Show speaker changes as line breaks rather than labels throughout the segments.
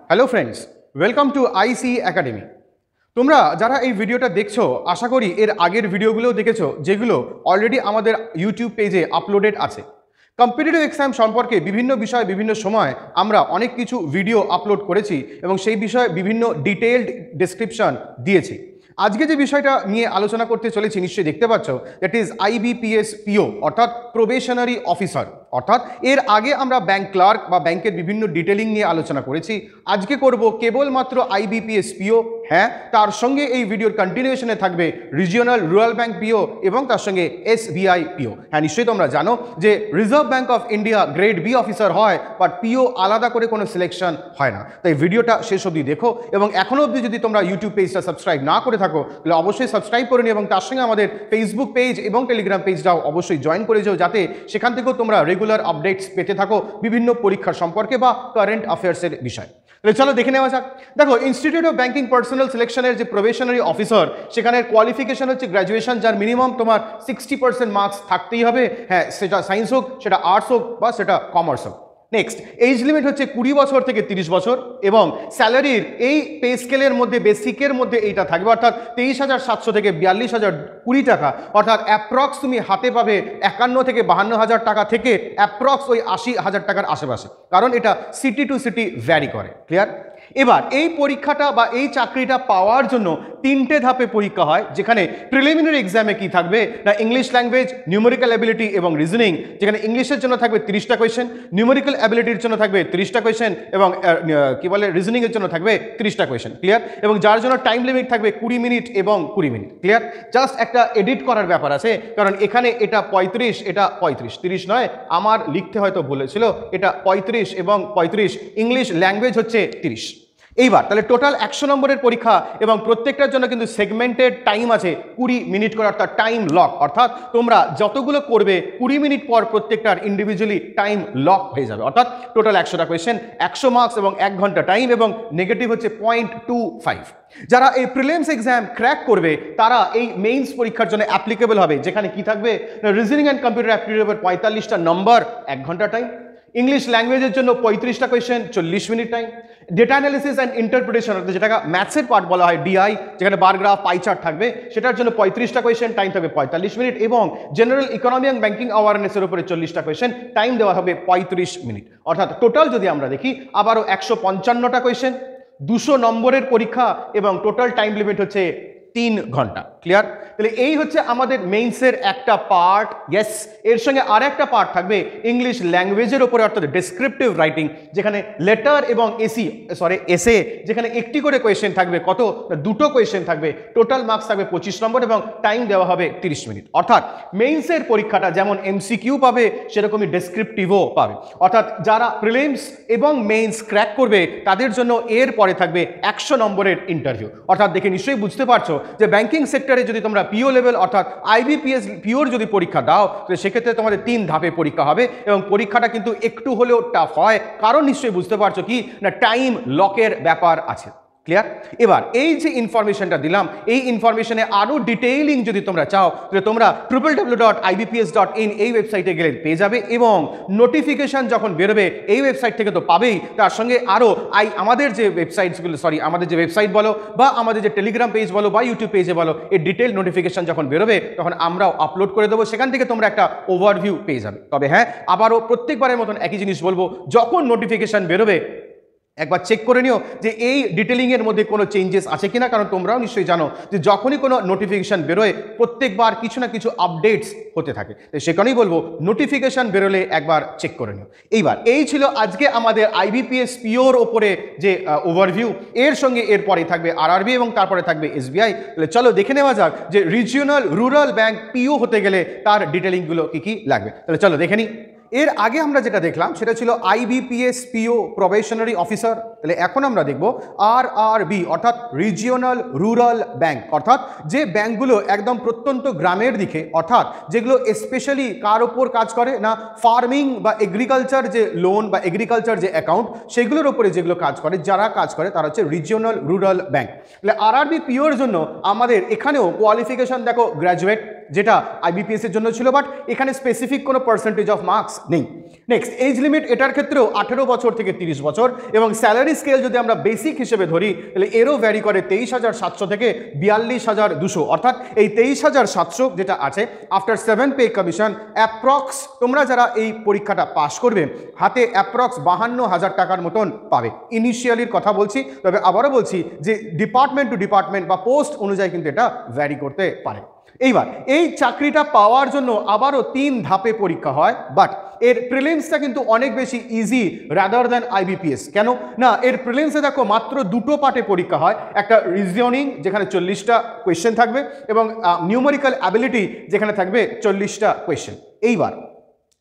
Hello friends, welcome to IC academy. তোমরা যারা এই ভিডিওটা দেখছো আশা করি এর আগের ভিডিওগুলোও দেখেছো, যেগুলো অলরেডি আমাদের ইউটিউব পেজে আপলোডেড আছে। কম্পিটিটিভ এক্সাম সম্পর্কে বিভিন্ন বিষয়ে বিভিন্ন সময় আমরা অনেক কিছু ভিডিও আপলোড করেছি এবং সেই বিষয়ে বিভিন্ন ডিটেইলড ডেসক্রিপশন দিয়েছি। আজকে যে বিষয়টা নিয়ে আলোচনা করতে চলেছি নিশ্চয়ই দেখতে পাচ্ছ, দ্যাট ইজ আইবিপিএস পিও অর্থাৎ প্রবেশনারি অফিসার। অর্থাৎ এর আগে আমরা ব্যাংক ক্লার্ক বা ব্যাংকের বিভিন্ন ডিটেলিং নিয়ে আলোচনা করেছি। আজকে করব কেবলমাত্র আইবিপিএস পিও। হ্যাঁ, তার সঙ্গে এই ভিডিওর কন্টিনিউশনে থাকবে রিজিওনাল রুরাল ব্যাংক পিও এবং তার সঙ্গে এসবিআই পিও। হ্যাঁ, নিশ্চয়ই তোমরা জানো যে Reserve Bank of India grade B officer হয়, বাট পিও আলাদা করে কোনো সিলেকশন হয় না। তাই ভিডিওটা শেষ অবধি দেখো এবং এখনও অবধি যদি তোমরা ইউটিউব পেজটা সাবস্ক্রাইব না করে থাকো তাহলে অবশ্যই সাবস্ক্রাইব করে নিও এবং তার সঙ্গে আমাদের ফেসবুক পেজ এবং টেলিগ্রাম পেজটাও অবশ্যই জয়েন করে যাও, যাতে সেখান থেকেও তোমরা রেগুলার আপডেটস পেতে থাকো বিভিন্ন পরীক্ষার সম্পর্কে বা কারেন্ট অ্যাফেয়ার্সের বিষয়। তাহলে চলো দেখে নেওয়া যাক। দেখো, ইনস্টিটিউট অফ ব্যাংকিং পার্সোনাল সিলেকশনের যে প্রবেশনারি অফিসার, সেখানের কোয়ালিফিকেশন হচ্ছে গ্র্যাজুয়েশন, যার মিনিমাম তোমার 60% মার্কস থাকতেই হবে। হ্যাঁ, সেটা সায়েন্স হোক, সেটা আর্টস হোক বা সেটা কমার্স হোক। নেক্সট, এজ লিমিট হচ্ছে 20 বছর থেকে 30 বছর এবং স্যালারির এই পে স্কেলের মধ্যে বেসিকের মধ্যে এইটা থাকবে, অর্থাৎ 23,700 থেকে 42,020 টাকা। অর্থাৎ অ্যাপ্রক্স তুমি হাতে পাবে 51 থেকে 52,000 টাকা থেকে অ্যাপ্রক্স ওই 80,000 টাকার আশেপাশে, কারণ এটা সিটি টু সিটি ভ্যারি করে। ক্লিয়ার? এবার এই পরীক্ষাটা বা এই চাকরিটা পাওয়ার জন্য 3টে ধাপে পরীক্ষা হয়, যেখানে প্রিলিমিনারি এক্সামে কি থাকবে না ইংলিশ ল্যাঙ্গুয়েজ, নিউমেরিক্যাল অ্যাবিলিটি এবং রিজনিং, যেখানে ইংলিশের জন্য থাকবে 30টা কোয়েশ্চেন, নিউমেরিক্যাল অ্যাবিলিটির জন্য থাকবে 30টা কোয়েশ্চেন এবং কি বলে রিজনিংয়ের জন্য থাকবে 30টা কোয়েশ্চেন। ক্লিয়ার? এবং যার জন্য টাইম লিমিট থাকবে 20 মিনিট এবং 20 মিনিট। ক্লিয়ার? জাস্ট একটা এডিট করার ব্যাপার আছে, কারণ এখানে এটা 35, এটা 35, 30 নয়, আমার লিখতে হয়তো বলেছিল, এটা 35 এবং 35, ইংলিশ ল্যাঙ্গুয়েজ হচ্ছে 30। এইবার তাহলে টোটাল 100 নম্বরের পরীক্ষা এবং প্রত্যেকটার জন্য কিন্তু সেগমেন্টেড টাইম আছে 20 মিনিট করে, অর্থাৎ টাইম লক। অর্থাৎ তোমরা যতগুলো করবে 20 মিনিট পর প্রত্যেকটার ইন্ডিভিজুয়ালি টাইম লক হয়ে যাবে। অর্থাৎ টোটাল 100টা কোয়েশ্চেন, 100 মার্কস এবং 1 ঘন্টা টাইম এবং নেগেটিভ হচ্ছে 0.25। যারা এই প্রিলিমস এক্সাম ক্র্যাক করবে তারা এই মেইনস পরীক্ষার জন্য অ্যাপ্লিকেবল হবে, যেখানে কি থাকবে রিজনিং অ্যান্ড কম্পিউটার অ্যাপ্টিটিউডের 45টা নম্বর, 1 ঘন্টা টাইম। ইংলিশ ল্যাঙ্গুয়েজের জন্য 35টা question, 40 minute time. Data analysis and interpretation, যেটাকে ম্যাথসের পার্ট বলা হয় ডিআই, যেখানে বার গ্রাফ পাই চার্ট থাকবে, সেটার জন্য 35টা কোয়েশ্চেন, টাইম থাকবে 45 মিনিট এবং জেনারেল ইকোনমি অ্যান্ড ব্যাংকিং অ্যাওয়ারনেসের উপরে 40টা কোয়েশ্চেন, টাইম দেওয়া হবে 35 মিনিট। অর্থাৎ টোটাল যদি আমরা দেখি আবারও 155টা কোয়েশ্চেন, 200 নম্বরের পরীক্ষা এবং টোটাল টাইম লিমিট হচ্ছে 3 ঘন্টা। ক্লিয়ার? তাহলে এই হচ্ছে আমাদের মেইনসের একটা পার্ট। ইয়েস, এর সঙ্গে আর একটা পার্ট থাকবে ইংলিশ ল্যাঙ্গুয়েজের উপরে, অর্থাৎ ডেসক্রিপটিভ রাইটিং, যেখানে লেটার এবং এসে, যেখানে একটি করে কোয়েশ্চেন থাকবে। কত? 2টো কোয়েশ্চেন থাকবে, টোটাল মার্কস থাকবে 25 নম্বর এবং টাইম দেওয়া হবে 30 মিনিট। অর্থাৎ মেইনসের পরীক্ষাটা যেমন এমসিকিউ পাবে, সেরকমই ডেসক্রিপটিভও পাবে। অর্থাৎ যারা প্রিলিমস এবং মেইনস ক্র্যাক করবে তাদের জন্য এর পরে থাকবে 100 নম্বরের ইন্টারভিউ। অর্থাৎ দেখে নিশ্চয়ই বুঝতে পারছো যে ব্যাংকিং সেক্টরে যদি তোমরা পিও লেভেল অর্থাৎ আইবিপিএস পিওর যদি পরীক্ষা দাও, তাহলে সেক্ষেত্রে তোমাদের 3 ধাপে পরীক্ষা হবে এবং পরীক্ষাটা কিন্তু একটু হলেও টাফ হয়, কারণ নিশ্চয়ই বুঝতে পারছো কি না টাইম লকের ব্যাপার আছে। ক্লিয়ার? এবার এই যে ইনফরমেশনটা দিলাম, এই ইনফরমেশনে আরও ডিটেইলিং যদি তোমরা চাও তাহলে তোমরা www.ibps.in এই ওয়েবসাইটে গেলে পেয়ে যাবে এবং নোটিফিকেশন যখন বেরোবে এই ওয়েবসাইট থেকে তো পাবেই, তার সঙ্গে আরও আমাদের যে ওয়েবসাইটসগুলো আমাদের যে ওয়েবসাইট বলো বা আমাদের যে টেলিগ্রাম পেজ বলো বা ইউটিউব পেজে বলো, এই ডিটেল নোটিফিকেশন যখন বেরোবে তখন আমরাও আপলোড করে দেবো, সেখান থেকে তোমরা একটা ওভারভিউ পেয়ে যাবে। তবে হ্যাঁ, আবারও প্রত্যেকবারের মতন একই জিনিস বলবো, যখন নোটিফিকেশন বেরোবে একবার চেক করে নিও যে এই ডিটেলিংয়ের মধ্যে কোনো চেঞ্জেস আছে কিনা, কারণ তোমরাও নিশ্চয়ই জানো যে যখনই কোনো নোটিফিকেশান বেরোয় প্রত্যেকবার কিছু না কিছু আপডেটস হতে থাকে। তো সেখানেই বলবো নোটিফিকেশান বেরোলে একবার চেক করে নিও। এইবার এই ছিল আজকে আমাদের আইবিপিএস পিওর ওপরে যে ওভারভিউ, এর সঙ্গে এরপরে থাকবে আরআরবি এবং তারপরে থাকবে এসবিআই। তাহলে চলো দেখে নেওয়া যাক যে রিজিওনাল রুরাল ব্যাংক পিও হতে গেলে তার ডিটেলিংগুলো কী কী লাগবে। তাহলে চলো দেখে নিই। এর আগে আমরা যেটা দেখলাম সেটা ছিল আইবিপিএস পিও প্রবেশনারি অফিসার। তাহলে এখন আমরা দেখব আরআরবি অর্থাৎ রিজিওনাল রুরাল ব্যাংক, অর্থাৎ যে ব্যাংকগুলো একদম প্রত্যন্ত গ্রামের দিকে, অর্থাৎ যেগুলো স্পেশালি কার ওপর কাজ করে না ফার্মিং বা এগ্রিকালচার যে লোন বা এগ্রিকালচার যে অ্যাকাউন্ট, সেগুলোর ওপরে যেগুলো কাজ করে, যারা কাজ করে তারা হচ্ছে রিজিওনাল রুরাল ব্যাংক। তাহলে আরআরবি পিওর জন্য আমাদের এখানেও কোয়ালিফিকেশন দেখো গ্র্যাজুয়েট, যেটা আইবিপিএস এর জন্য ছিল, বাট এখানে স্পেসিফিক কোনো পার্সেন্টেজ অফ মার্কস নেই। নেক্সট, এজ লিমিট এটার ক্ষেত্রেও 18 বছর থেকে 30 বছর, এবং স্যালারি স্কেল যদি আমরা বেসিক হিসেবে ধরি তাহলে এরও ভ্যারি করে 23,700 থেকে 42,200, অর্থাৎ এই 23,700 যেটা আছে আফটার 7 পে কমিশন অ্যাপ্রক্স তোমরা যারা এই পরীক্ষাটা পাস করবে হাতে অ্যাপ্রক্স 52,000 টাকার মতন পাবে। ইনিশিয়ালির কথা বলছি, তবে আবারও বলছি যে ডিপার্টমেন্ট টু ডিপার্টমেন্ট বা পোস্ট অনুযায়ী কিন্তু এটা ভ্যারি করতে পারে। এইবার এই চাকরিটা পাওয়ার জন্য আবারও 3 ধাপে পরীক্ষা হয়, বাট এর প্রিলিমসটা কিন্তু অনেক বেশি ইজি রাদার দ্যান আইবিপিএস। কেন না, এর প্রিলিমসে দেখো মাত্র 2টো পার্টে পরীক্ষা হয়, একটা রিজনিং যেখানে 40টা কোয়েশ্চেন থাকবে এবং নিউমেরিক্যাল অ্যাবিলিটি যেখানে থাকবে 40টা কোয়েশ্চেন। এইবার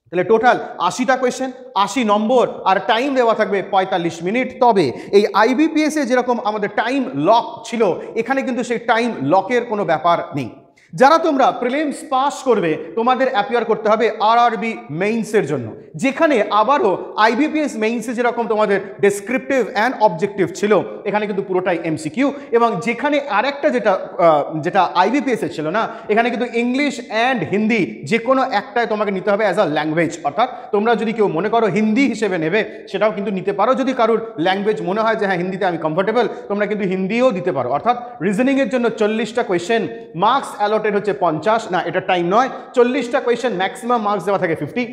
তাহলে টোটাল 80টা কোয়েশ্চেন, 80 নম্বর, আর টাইম দেওয়া থাকবে 45 মিনিট। তবে এই আইবিপিএসে যেরকম আমাদের টাইম লক ছিল, এখানে কিন্তু সেই টাইম লকের কোনো ব্যাপার নেই। যারা তোমরা প্রিলিমস পাস করবে তোমাদের অ্যাপিয়ার করতে হবে আরআরবি মেইনসের জন্য, যেখানে আবারও আইবিপিএস মেইনসে যেরকম তোমাদের ডেসক্রিপটিভ অ্যান্ড অবজেক্টিভ ছিল, এখানে কিন্তু পুরোটাই এমসিকিউ। এবং যেখানে আরেকটা যেটা আইবিপিএসে ছিল না, এখানে কিন্তু ইংলিশ অ্যান্ড হিন্দি যে কোনো একটাই তোমাকে নিতে হবে অ্যাজ আ ল্যাঙ্গুয়েজ। অর্থাৎ তোমরা যদি কেউ মনে করো হিন্দি হিসেবে নেবে সেটাও কিন্তু নিতে পারো, যদি কারোর ল্যাঙ্গুয়েজ মনে হয় যে হ্যাঁ হিন্দিতে আমি কমফোর্টেবল, তোমরা কিন্তু হিন্দিও দিতে পারো। অর্থাৎ রিজনিংয়ের জন্য 40টা কোয়েশ্চেন, মার্কস অ্যালটেড হচ্ছে 50, না এটা টাইম নয়, 40টা কোয়েশ্চেন, ম্যাক্সিমাম মার্কস দেওয়া থাকে 50।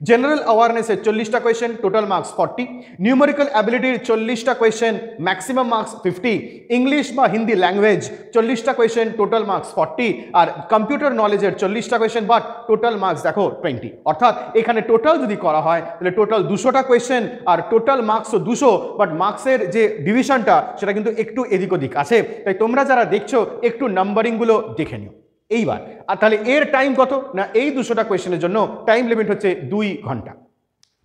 জেনারেল অ্যাওয়ারনেসের 40টা কোয়েশ্চেন, টোটাল মার্কস 40। নিউমেরিক্যাল অ্যাবিলিটির 40টা কোয়েশ্চেন, ম্যাক্সিমাম মার্কস 50। ইংলিশ বা হিন্দি ল্যাঙ্গুয়েজ 40টা কোয়েশ্চেন, টোটাল মার্কস 40। আর কম্পিউটার নলেজের 40টা কোয়েশ্চেন, বাট টোটাল মার্কস দেখো 20। অর্থাৎ এখানে টোটাল যদি করা হয় তাহলে টোটাল 200টা কোয়েশ্চেন আর টোটাল মার্কসও 200, বাট মার্কসের যে ডিভিশনটা সেটা কিন্তু একটু এদিক ওদিক আছে। তাই তোমরা যারা দেখছো একটু নাম্বারিংগুলো দেখে নিও। এইবার আর তাহলে এর টাইম কত না, এই 200টা কোয়েশ্চেনের জন্য টাইম লিমিট হচ্ছে 2 ঘন্টা।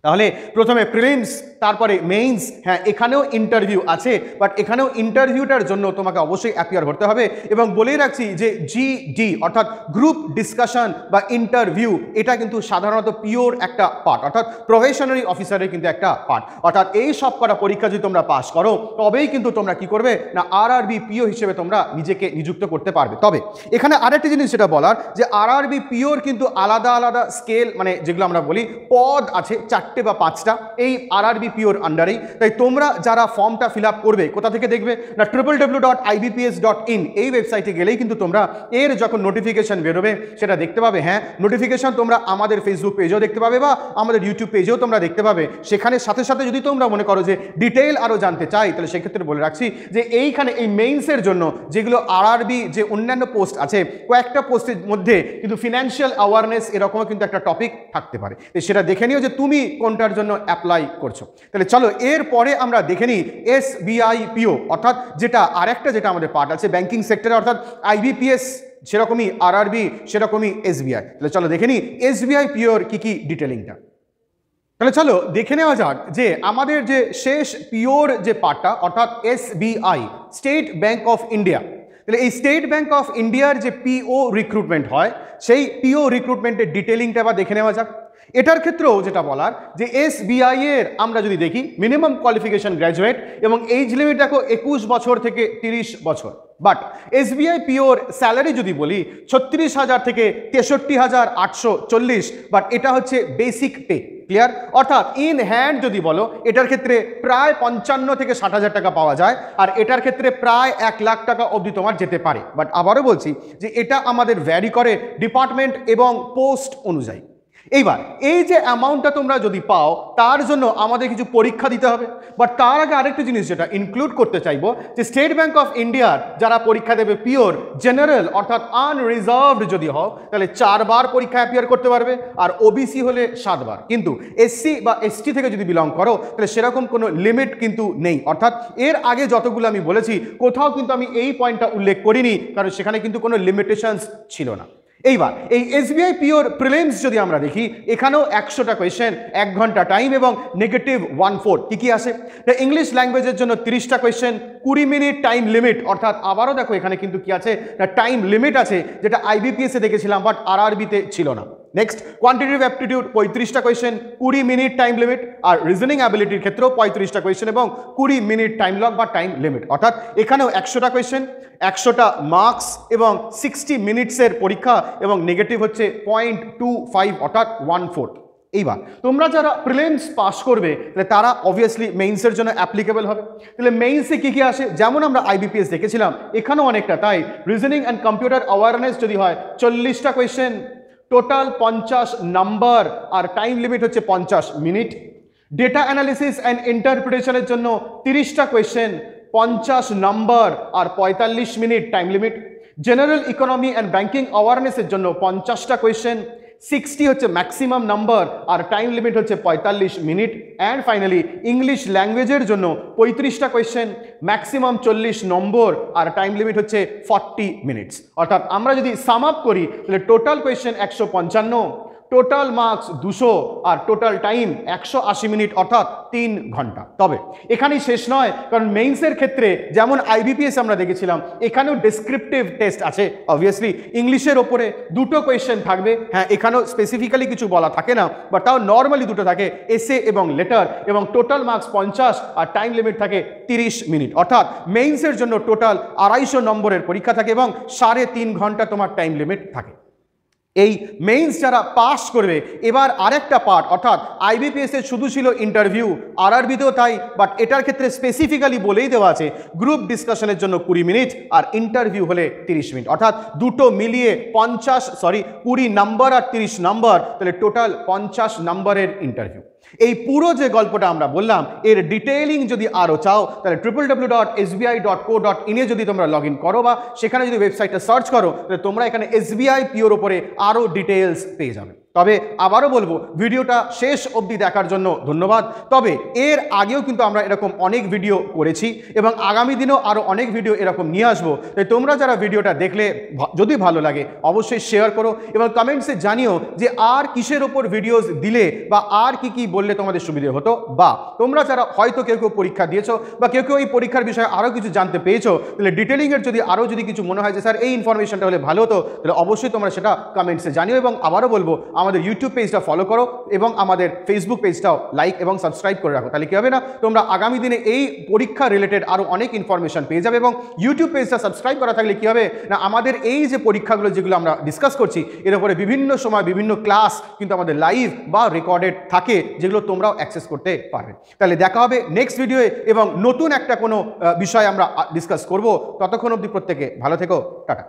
তাহলে প্রথমে প্রিলিমস, তারপরে মেইনস। হ্যাঁ, এখানেও ইন্টারভিউ আছে, বাট এখানেও ইন্টারভিউটার জন্য তোমাকে অবশ্যই অ্যাপিয়ার করতে হবে। এবং বলেই রাখছি যে জিডি অর্থাৎ গ্রুপ ডিসকাশন বা ইন্টারভিউ, এটা কিন্তু সাধারণত পিওর একটা পার্ট, অর্থাৎ প্রফেশনারি অফিসারের কিন্তু একটা পার্ট। অর্থাৎ এই সব করা পরীক্ষা যদি তোমরা পাস করো তবেই কিন্তু তোমরা কি করবে না আরআরবি পিও হিসেবে তোমরা নিজেকে নিযুক্ত করতে পারবে। তবে এখানে আরেকটি জিনিস যেটা বলার, যে আরআরবি পিওর কিন্তু আলাদা আলাদা স্কেল, মানে যেগুলো আমরা বলি পদ আছে 4টে বা 5টা এই আরআরবি পিওর আন্ডারেই। তাই তোমরা যারা ফর্মটা ফিল আপ করবে কোথা থেকে দেখবে না www.ibps.in এই ওয়েবসাইটে গেলেই কিন্তু তোমরা এর যখন নোটিফিকেশন বেরোবে সেটা দেখতে পাবে। হ্যাঁ, নোটিফিকেশন তোমরা আমাদের ফেসবুক পেজেও দেখতে পাবে বা আমাদের ইউটিউব পেজেও তোমরা দেখতে পাবে। সেখানে সাথে সাথে যদি তোমরা মনে করো যে ডিটেইল আরও জানতে চাই, তাহলে সেক্ষেত্রে বলে রাখছি যে এইখানে এই মেইনসের জন্য যেগুলো আরআরবি যে অন্যান্য পোস্ট আছে, কয়েকটা পোস্টের মধ্যে কিন্তু ফিনান্সিয়াল অ্যাওয়ারনেস এরকমও কিন্তু একটা টপিক থাকতে পারে। সেটা দেখে নিও যে তুমি কোনটার জন্য অ্যাপ্লাই করছো। তাহলে চলো এরপরে আমরা দেখে নিই এসবিআই পিও, অর্থাৎ যেটা আরেকটা যেটা আমাদের পার্ট আছে ব্যাংকিং সেক্টরে, অর্থাৎ আইবিপিএস সেরকমই আরআরবি সেরকমই এসবিআই। তাহলে চলো দেখে নিই এসবিআই পিওর কি ডিটেলিংটা। তাহলে চলো দেখে নেওয়া যাক যে আমাদের যে শেষ পিওর যে পার্টটা, অর্থাৎ SBI state bank of India. তাহলে এই স্টেট ব্যাংক অফ ইন্ডিয়ার যে পিও রিক্রুটমেন্ট হয়, সেই পিও রিক্রুটমেন্টের ডিটেলিংটা আবার দেখে নেওয়া যাক। এটার ক্ষেত্রেও যেটা বলার যে এসবিআই এর আমরা যদি দেখি মিনিমাম কোয়ালিফিকেশন গ্র্যাজুয়েট এবং এজ লিমিট দেখো 21 বছর থেকে 30 বছর। বাট এসবিআই পিওর স্যালারি যদি বলি 36,000 থেকে 63,840, বাট এটা হচ্ছে বেসিক পে। ক্লিয়ার? অর্থাৎ ইন হ্যান্ড যদি বলো এটার ক্ষেত্রে প্রায় 55 থেকে 60,000 টাকা পাওয়া যায়, আর এটার ক্ষেত্রে প্রায় 1 লাখ টাকা অবধি তোমার যেতে পারে। বাট আবারও বলছি যে এটা আমাদের ভ্যারি করে ডিপার্টমেন্ট এবং পোস্ট অনুযায়ী। এইবার এই যে অ্যামাউন্টটা তোমরা যদি পাও তার জন্য আমাদের কিছু পরীক্ষা দিতে হবে। বাট তার আগে আরেকটা জিনিস যেটা ইনক্লুড করতে চাইবো যে স্টেট ব্যাংক অফ ইন্ডিয়ার যারা পরীক্ষা দেবে পিওর জেনারেল অর্থাৎ আনরিজার্ভড যদি হও তাহলে 4 বার পরীক্ষা অ্যাপিয়ার করতে পারবে, আর ওবিসি হলে 7 বার। কিন্তু এসসি বা এসটি থেকে যদি বিলং করো তাহলে সেরকম কোনো লিমিট কিন্তু নেই। অর্থাৎ এর আগে যতগুলো আমি বলেছি কোথাও কিন্তু আমি এই পয়েন্টটা উল্লেখ করিনি, কারণ সেখানে কিন্তু কোনো লিমিটেশনস ছিল না। এইবার এই এসবিআই পিওর প্রিলিমস যদি আমরা দেখি, এখানেও 100টা কোয়েশ্চেন, 1 ঘন্টা টাইম এবং -1/4 কি আসে। ইংলিশ ল্যাঙ্গুয়েজের জন্য 30টা কোয়েশ্চেন, 20 মিনিট টাইম লিমিট। অর্থাৎ আবারও দেখো এখানে কিন্তু কি আছে না টাইম লিমিট আছে, যেটা আইবিপিএসে দেখেছিলাম বাট আরআরবিতে ছিল না। নেক্সট কোয়ান্টিটেটিভ অ্যাপটিটিউড 35টা কোয়েশ্চেন, 20 মিনিট টাইম লিমিট, আর রিজনিং অ্যাবিলিটির ক্ষেত্রেও 35টা কোয়েশ্চেন এবং 20 মিনিট টাইম লক বা টাইম লিমিট, অর্থাৎ এখানেও 100টা কোয়েশ্চেন, 100টা মার্কস এবং 60 মিনিটসের পরীক্ষা এবং নেগেটিভ হচ্ছে 0.25 অর্থাৎ 1/4। এইবার তোমরা যারা প্রিলিমস পাস করবে তাহলে তারা অবভিয়াসলি মেইনসের জন্য অ্যাপ্লিকেবল হবে। তাহলে মেইনসে কী কী আসে, যেমন আমরা আইবিপিএস দেখেছিলাম এখানেও অনেকটা তাই। রিজনিং অ্যান্ড কম্পিউটার অ্যাওয়ারনেস যদি হয় 40টা কোয়েশ্চেন, টোটাল 50 নাম্বার আর টাইম লিমিট হচ্ছে 50 মিনিট। ডেটা অ্যানালিসিস অ্যান্ড ইন্টারপ্রিটেশনের জন্য 30টা কোয়েশ্চেন, 50 নাম্বার আর 45 minute time limit. General economy and banking অ্যাওয়ারনেসের জন্য 50টা কোয়েশ্চেন, 60 হচ্ছে ম্যাক্সিমাম নাম্বার আর টাইম লিমিট হচ্ছে 45 মিনিট। অ্যান্ড ফাইনালি ইংলিশ ল্যাঙ্গুয়েজের জন্য 35টা কোয়েশ্চেন, ম্যাক্সিমাম 40 নম্বর আর টাইম লিমিট হচ্ছে 40 মিনিটস। অর্থাৎ আমরা যদি সাম আপ করি তাহলে টোটাল কোয়েশ্চেন 155, টোটাল মার্কস 200 আর টোটাল টাইম 180 মিনিট অর্থাৎ 3 ঘন্টা। তবে এখানেই শেষ নয়, কারণ মেইনসের ক্ষেত্রে যেমন আইবিপিএস আমরা দেখেছিলাম এখানেও ডেসক্রিপটিভ টেস্ট আছে। অবভিয়াসলি ইংলিশের ওপরে 2টো কোয়েশ্চেন থাকবে, হ্যাঁ এখানেও স্পেসিফিক্যালি কিছু বলা থাকে না, বাট তাও নর্মালি 2টো থাকে, এসে এবং লেটার, এবং টোটাল মার্কস 50 আর টাইম লিমিট থাকে 30 মিনিট। অর্থাৎ মেইনসের জন্য টোটাল 250 নম্বরের পরীক্ষা থাকে এবং 3.5 ঘন্টা তোমার টাইম লিমিট থাকে। এই মেইনস যারা পাস করবে এবার আরেকটা পার্ট, অর্থাৎ আইবিপিএসের শুধু ছিল ইন্টারভিউ, আরআরবিতেও তাই, বাট এটার ক্ষেত্রে স্পেসিফিক্যালি বলেই দেওয়া আছে গ্রুপ ডিসকাশনের জন্য 20 মিনিট আর ইন্টারভিউ হলে 30 মিনিট, অর্থাৎ দুটো মিলিয়ে 20 নাম্বার আর 30 নাম্বার, তাহলে টোটাল 50 নাম্বারের ইন্টারভিউ। এই পুরো যে গল্পটা আমরা বললাম এর ডিটেইলিং যদি আরও চাও তাহলে www.sbi.co.in এ যদি তোমরা লগ ইন করো বা সেখানে যদি ওয়েবসাইটটা সার্চ করো তাহলে তোমরা এখানে এসবিআই পিওর ওপরে আরও ডিটেলস পেয়ে যাবে। তবে আবারও বলবো ভিডিওটা শেষ অবধি দেখার জন্য ধন্যবাদ। তবে এর আগেও কিন্তু আমরা এরকম অনেক ভিডিও করেছি এবং আগামী দিনেও আরও অনেক ভিডিও এরকম নিয়ে আসবো। তাই তোমরা যারা ভিডিওটা দেখলে যদি ভালো লাগে অবশ্যই শেয়ার করো এবং কমেন্টসে জানিও যে আর কিসের ওপর ভিডিওস দিলে বা আর কি কি বললে তোমাদের সুবিধে হতো, বা তোমরা যারা হয়তো কেউ কেউ পরীক্ষা দিয়েছো বা কেউ কেউ এই পরীক্ষার বিষয়ে আরও কিছু জানতে পেয়েছো, তাহলে ডিটেলিংয়ের যদি আরও যদি কিছু মনে হয় যে স্যার এই ইনফরমেশনটা হলে ভালো হতো, তাহলে অবশ্যই তোমরা সেটা কমেন্টসে জানিও। এবং আবারও বলবো আমাদের ইউটিউব পেজটা ফলো করো এবং আমাদের ফেসবুক পেজটাও লাইক এবং সাবস্ক্রাইব করে রাখো। তাহলে কী হবে না, তোমরা আগামী দিনে এই পরীক্ষা রিলেটেড আরও অনেক ইনফরমেশন পেয়ে যাবে। এবং ইউটিউব পেজটা সাবস্ক্রাইব করা থাকলে কী হবে না, আমাদের এই যে পরীক্ষাগুলো যেগুলো আমরা ডিসকাস করছি এর উপরে বিভিন্ন সময় বিভিন্ন ক্লাস কিন্তু আমাদের লাইভ বা রেকর্ডেড থাকে, যেগুলো তোমরাও অ্যাক্সেস করতে পারবে। তাহলে দেখা হবে নেক্সট ভিডিওয়ে এবং নতুন একটা কোনো বিষয় আমরা ডিসকাস করব। ততক্ষণ অবধি প্রত্যেকে ভালো থেকো, টাটা।